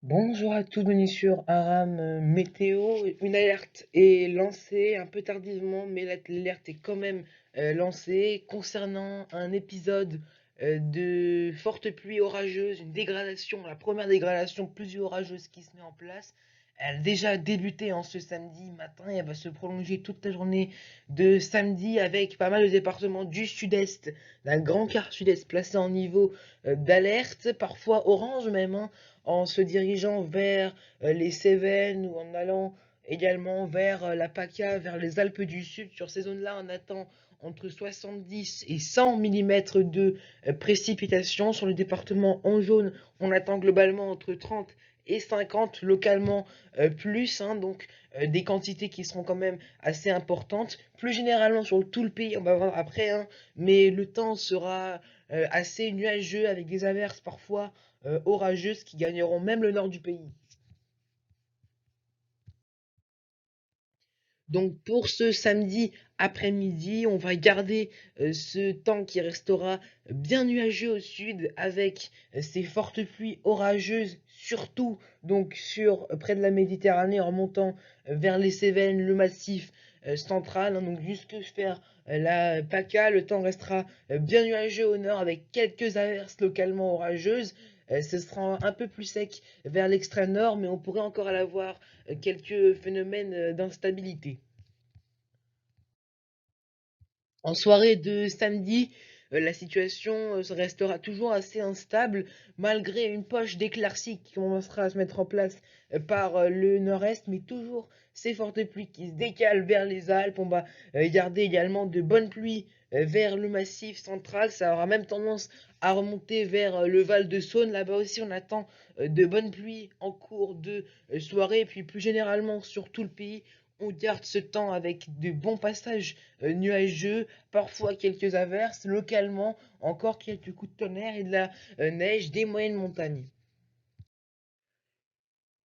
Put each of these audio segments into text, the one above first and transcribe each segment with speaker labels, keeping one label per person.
Speaker 1: Bonjour à tous, bienvenue sur Aram Météo. Une alerte est lancée un peu tardivement, mais l'alerte est quand même lancée concernant un épisode de fortes pluies orageuses, une dégradation, la première dégradation pluie orageuse qui se met en place. Elle a déjà débuté ce samedi matin et elle va se prolonger toute la journée de samedi avec pas mal de départements du sud-est, d'un grand quart sud-est placé en niveau d'alerte, parfois orange même, hein, en se dirigeant vers les Cévennes ou en allant également vers la PACA, vers les Alpes du Sud. Sur ces zones-là, on attend entre 70 et 100 mm de précipitations. Sur le département en jaune, on attend globalement entre 30 et 50 localement plus, hein, donc des quantités qui seront quand même assez importantes. Plus généralement sur tout le pays, on va voir après, hein, mais le temps sera assez nuageux avec des averses parfois orageuses qui gagneront même le nord du pays. Donc pour ce samedi après-midi, on va garder ce temps qui restera bien nuageux au sud avec ces fortes pluies orageuses, surtout donc sur près de la Méditerranée en montant vers les Cévennes, le massif central, hein, donc jusque vers la PACA, le temps restera bien nuageux au nord avec quelques averses localement orageuses. Ce sera un peu plus sec vers l'extrême nord, mais on pourrait encore avoir quelques phénomènes d'instabilité. En soirée de samedi, la situation restera toujours assez instable malgré une poche d'éclaircies qui commencera à se mettre en place par le nord-est, mais toujours ces fortes pluies qui se décalent vers les Alpes. On va garder également de bonnes pluies vers le massif central. Ça aura même tendance à remonter vers le Val de Saône. Là-bas aussi, on attend de bonnes pluies en cours de soirée, et puis plus généralement sur tout le pays. On garde ce temps avec de bons passages nuageux, parfois quelques averses, localement encore quelques coups de tonnerre et de la neige des moyennes montagnes.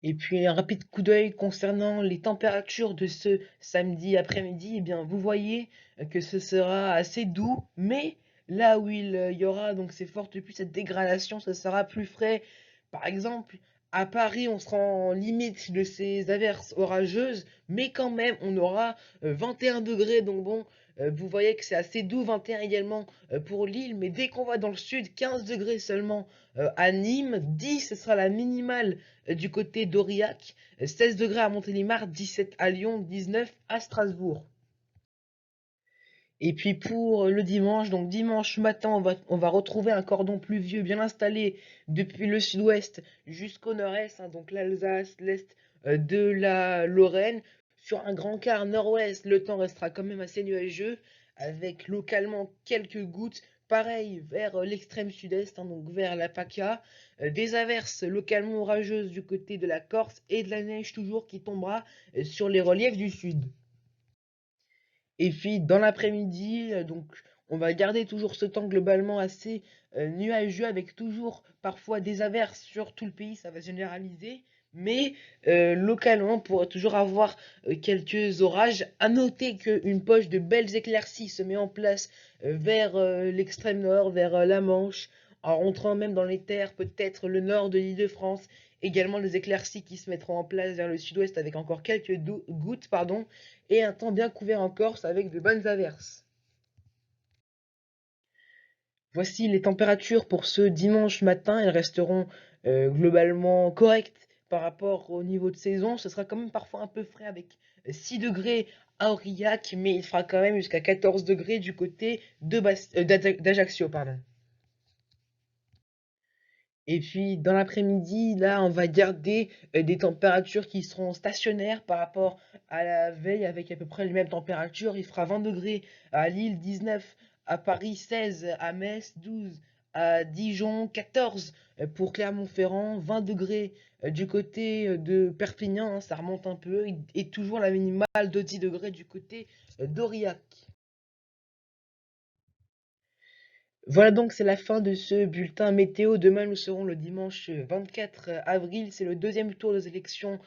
Speaker 1: Et puis un rapide coup d'œil concernant les températures de ce samedi après-midi, eh bien vous voyez que ce sera assez doux, mais là où il y aura donc ces fortes pluies, cette dégradation, ce sera plus frais. Par exemple, à Paris, on sera en limite de ces averses orageuses, mais quand même, on aura 21 degrés, donc bon, vous voyez que c'est assez doux, 21 également pour Lille, mais dès qu'on va dans le sud, 15 degrés seulement à Nîmes, 10 ce sera la minimale du côté d'Aurillac, 16 degrés à Montélimar, 17 à Lyon, 19 à Strasbourg. Et puis pour le dimanche, donc dimanche matin, on va retrouver un cordon pluvieux bien installé depuis le sud-ouest jusqu'au nord-est, hein, donc l'Alsace, l'est de la Lorraine. Sur un grand quart nord-ouest, le temps restera quand même assez nuageux, avec localement quelques gouttes. Pareil vers l'extrême sud-est, hein, donc vers la PACA. Des averses localement orageuses du côté de la Corse et de la neige toujours qui tombera sur les reliefs du sud. Et puis dans l'après-midi, donc on va garder toujours ce temps globalement assez nuageux avec toujours parfois des averses sur tout le pays, ça va se généraliser, mais localement on pourra toujours avoir quelques orages. À noter qu'une poche de belles éclaircies se met en place vers l'extrême nord, vers la Manche, en rentrant même dans les terres, peut-être le nord de l'Île-de-France. Également des éclaircies qui se mettront en place vers le sud-ouest avec encore quelques gouttes, pardon, et un temps bien couvert en Corse avec de bonnes averses. Voici les températures pour ce dimanche matin. Elles resteront globalement correctes par rapport au niveau de saison. Ce sera quand même parfois un peu frais avec 6 degrés à Aurillac, mais il fera quand même jusqu'à 14 degrés du côté d'Ajaccio, pardon. Et puis dans l'après-midi, là, on va garder des températures qui seront stationnaires par rapport à la veille avec à peu près les mêmes températures. Il fera 20 degrés à Lille, 19 à Paris, 16 à Metz, 12 à Dijon, 14 pour Clermont-Ferrand, 20 degrés du côté de Perpignan, hein, ça remonte un peu, et toujours la minimale de 10 degrés du côté d'Aurillac. Voilà donc c'est la fin de ce bulletin météo. Demain nous serons le dimanche 24 avril. C'est le deuxième tour des élections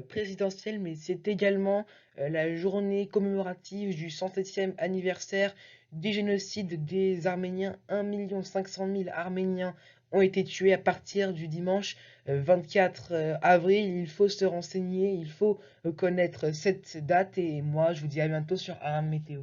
Speaker 1: présidentielles, mais c'est également la journée commémorative du 107e anniversaire du génocide des Arméniens. 1 500 000 Arméniens ont été tués à partir du dimanche 24 avril. Il faut se renseigner, il faut connaître cette date et moi je vous dis à bientôt sur Aram Météo.